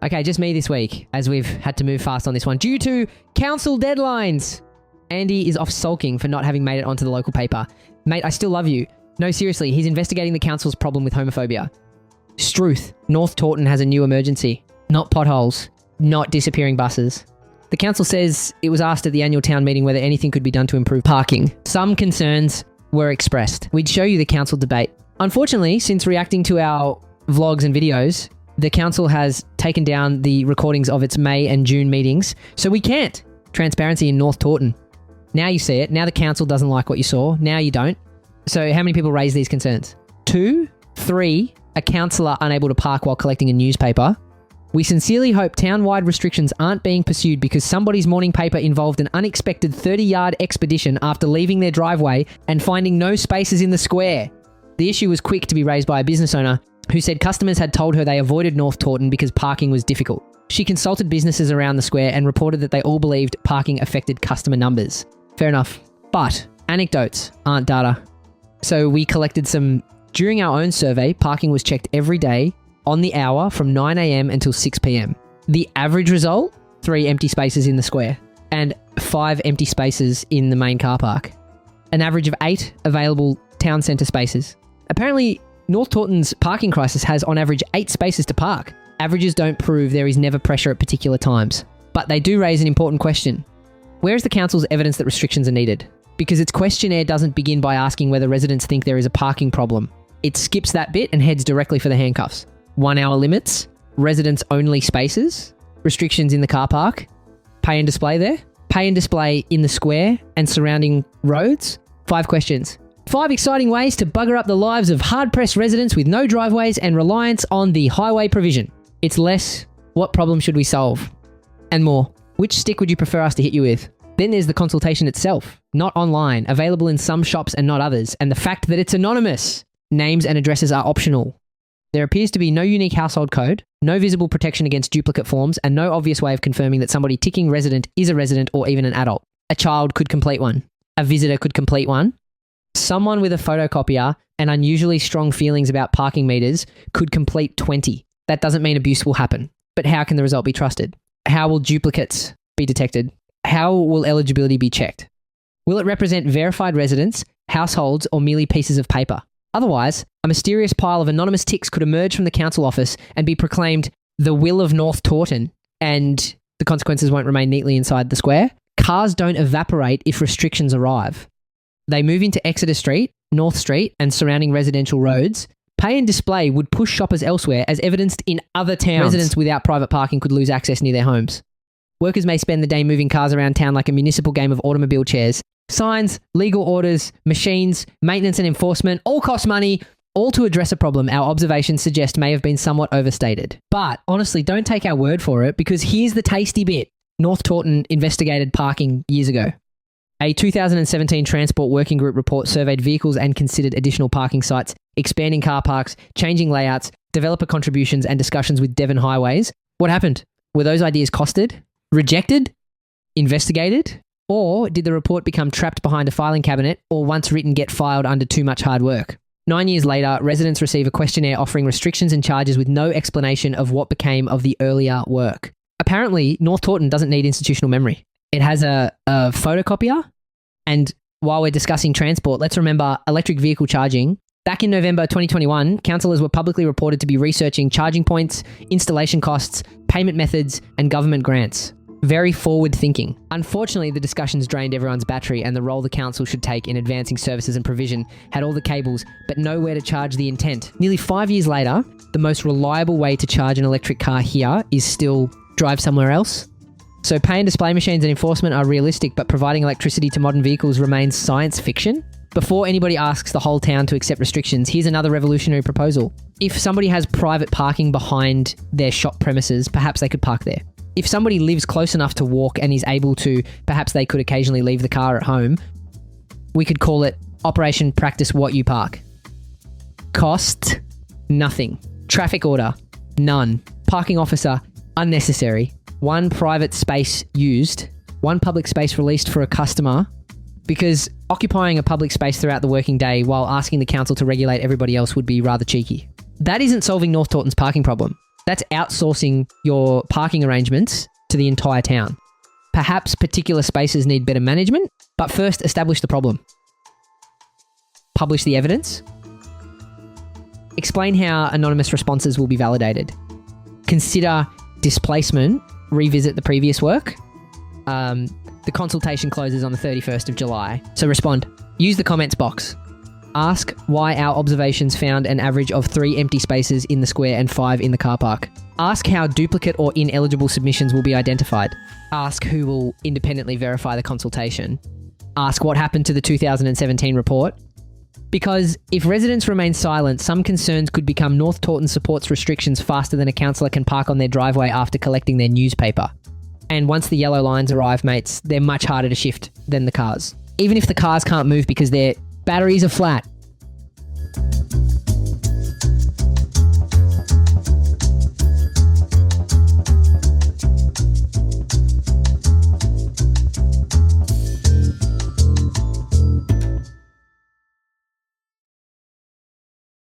Okay, just me this week, as we've had to move fast on this one. Due to council deadlines, Andy is off sulking for not having made it onto the local paper. Mate, I still love you. No, seriously, he's investigating the council's problem with homophobia. Struth, North Taunton has a new emergency. Not potholes, not disappearing buses. The council says it was asked at the annual town meeting whether anything could be done to improve parking. Some concerns were expressed. We'd show you the council debate. Unfortunately, since reacting to our vlogs and videos, the council has taken down the recordings of its May and June meetings, so we can't. Transparency in North Taunton. Now you see it. Now the council doesn't like what you saw. Now you don't. So how many people raise these concerns? 2, 3, a councillor unable to park while collecting a newspaper. We sincerely hope town-wide restrictions aren't being pursued because somebody's morning paper involved an unexpected 30-yard expedition after leaving their driveway and finding no spaces in the square. The issue was quick to be raised by a business owner who said customers had told her they avoided North Taunton because parking was difficult. She consulted businesses around the square and reported that they all believed parking affected customer numbers. Fair enough. But anecdotes aren't data. So we collected some... During our own survey, parking was checked every day on the hour from 9 a.m. until 6 p.m. The average result? 3 empty spaces in the square and 5 empty spaces in the main car park. An average of 8 available town centre spaces. Apparently, North Taunton's parking crisis has on average 8 spaces to park. Averages don't prove there is never pressure at particular times. But they do raise an important question. Where is the council's evidence that restrictions are needed? Because its questionnaire doesn't begin by asking whether residents think there is a parking problem. It skips that bit and heads directly for the handcuffs. 1 hour limits, residents only spaces, restrictions in the car park, pay and display there, pay and display in the square and surrounding roads. 5 questions. 5 exciting ways to bugger up the lives of hard-pressed residents with no driveways and reliance on the highway provision. It's less, what problem should we solve? And more, which stick would you prefer us to hit you with? Then there's the consultation itself, not online, available in some shops and not others, and the fact that it's anonymous. Names and addresses are optional. There appears to be no unique household code, no visible protection against duplicate forms, and no obvious way of confirming that somebody ticking resident is a resident or even an adult. A child could complete one. A visitor could complete one. Someone with a photocopier and unusually strong feelings about parking meters could complete 20. That doesn't mean abuse will happen. But how can the result be trusted? How will duplicates be detected? How will eligibility be checked? Will it represent verified residents, households, or merely pieces of paper? Otherwise, a mysterious pile of anonymous ticks could emerge from the council office and be proclaimed the will of North Taunton, and the consequences won't remain neatly inside the square. Cars don't evaporate if restrictions arrive. They move into Exeter Street, North Street, and surrounding residential roads. Pay and display would push shoppers elsewhere, as evidenced in other towns. Residents without private parking could lose access near their homes. Workers may spend the day moving cars around town like a municipal game of automobile chairs. Signs, legal orders, machines, maintenance and enforcement all cost money, all to address a problem our observations suggest may have been somewhat overstated. But honestly, don't take our word for it, because here's the tasty bit. North Taunton investigated parking years ago. A 2017 Transport Working Group report surveyed vehicles and considered additional parking sites, expanding car parks, changing layouts, developer contributions and discussions with Devon Highways. What happened? Were those ideas costed? Rejected? Investigated? Or did the report become trapped behind a filing cabinet, or once written get filed under too much hard work? 9 years later, residents receive a questionnaire offering restrictions and charges with no explanation of what became of the earlier work. Apparently, North Taunton doesn't need institutional memory. It has a photocopier, and while we're discussing transport, let's remember electric vehicle charging. Back in November 2021, councillors were publicly reported to be researching charging points, installation costs, payment methods, and government grants. Very forward thinking. Unfortunately, the discussions drained everyone's battery, and the role the council should take in advancing services and provision had all the cables, but nowhere to charge the intent. Nearly 5 years later, the most reliable way to charge an electric car here is still drive somewhere else. So pay and display machines and enforcement are realistic, but providing electricity to modern vehicles remains science fiction. Before anybody asks the whole town to accept restrictions, here's another revolutionary proposal. If somebody has private parking behind their shop premises, perhaps they could park there. If somebody lives close enough to walk and is able to, perhaps they could occasionally leave the car at home. We could call it Operation Practice What You Park. Cost? Nothing. Traffic order? None. Parking officer? Unnecessary. 1 private space used. 1 public space released for a customer, because occupying a public space throughout the working day while asking the council to regulate everybody else would be rather cheeky. That isn't solving North Taunton's parking problem. That's outsourcing your parking arrangements to the entire town. Perhaps particular spaces need better management, but first establish the problem. Publish the evidence. Explain how anonymous responses will be validated. Consider displacement. Revisit the previous work. The consultation closes on the 31st of July. So respond. Use the comments box. Ask why our observations found an average of 3 empty spaces in the square and 5 in the car park. Ask how duplicate or ineligible submissions will be identified. Ask who will independently verify the consultation. Ask what happened to the 2017 report. Because if residents remain silent, some concerns could become North Taunton supports restrictions faster than a councillor can park on their driveway after collecting their newspaper. And once the yellow lines arrive, mates, they're much harder to shift than the cars. Even if the cars can't move because their batteries are flat,